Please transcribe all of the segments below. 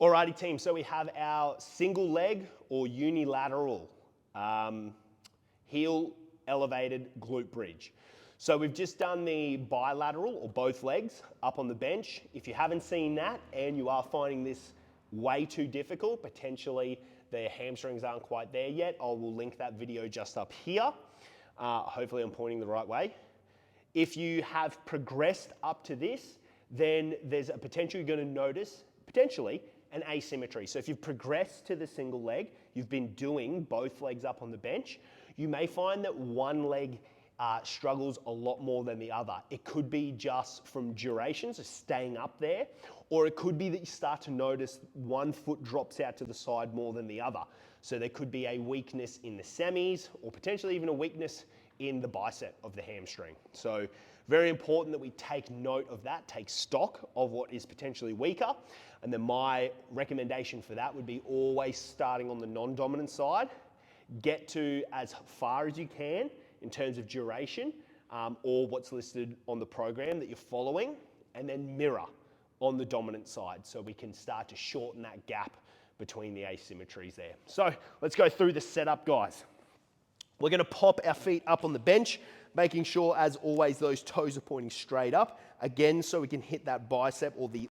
Alrighty team, so we have our single leg or unilateral heel elevated glute bridge. So we've just done the bilateral or both legs up on the bench. If you haven't seen that and you are finding this way too difficult, potentially the hamstrings aren't quite there yet, I will link that video just up here. Hopefully I'm pointing the right way. If you have progressed up to this, then there's a potential you're going to notice, potentially, an asymmetry. So if you've progressed to the single leg, you've been doing both legs up on the bench, you may find that one leg struggles a lot more than the other. It could be just from duration, so staying up there, or it could be that you start to notice one foot drops out to the side more than the other. So there could be a weakness in the semis, or potentially even a weakness in the bicep of the hamstring. So very important that we take note of that, take stock of what is potentially weaker. And then my recommendation for that would be always starting on the non-dominant side. Get to as far as you can in terms of duration or what's listed on the program that you're following, and then mirror on the dominant side so we can start to shorten that gap between the asymmetries there. So let's go through the setup, guys. We're going to pop our feet up on the bench, making sure, as always, those toes are pointing straight up. Again, so we can hit that bicep or the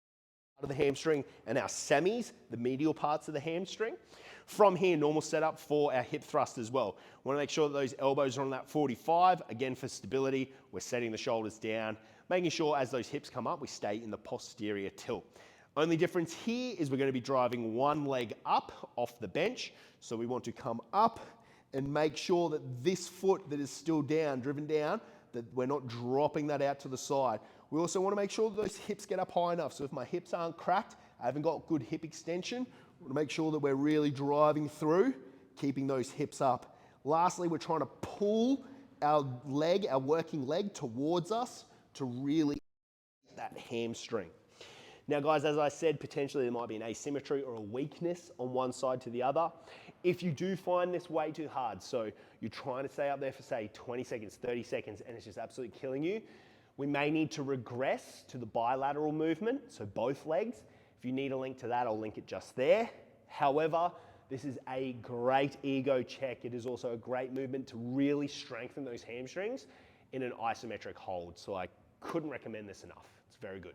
part of the hamstring and our semis, the medial parts of the hamstring. From here, normal setup for our hip thrust as well. We want to make sure that those elbows are on that 45. Again, for stability, we're setting the shoulders down, making sure as those hips come up, we stay in the posterior tilt. Only difference here is we're going to be driving one leg up off the bench. So we want to come up and make sure that this foot that is still down, driven down, that we're not dropping that out to the side. We also want to make sure that those hips get up high enough. So if my hips aren't cracked, I haven't got good hip extension, we want to make sure that we're really driving through, keeping those hips up. Lastly, we're trying to pull our leg, our working leg, towards us to really that hamstring. Now guys, as I said, potentially there might be an asymmetry or a weakness on one side to the other. If you do find this way too hard, so you're trying to stay up there for say 20 seconds, 30 seconds, and it's just absolutely killing you, we may need to regress to the bilateral movement, so both legs. If you need a link to that, I'll link it just there. However, this is a great ego check. It is also a great movement to really strengthen those hamstrings in an isometric hold. So I couldn't recommend this enough. It's very good.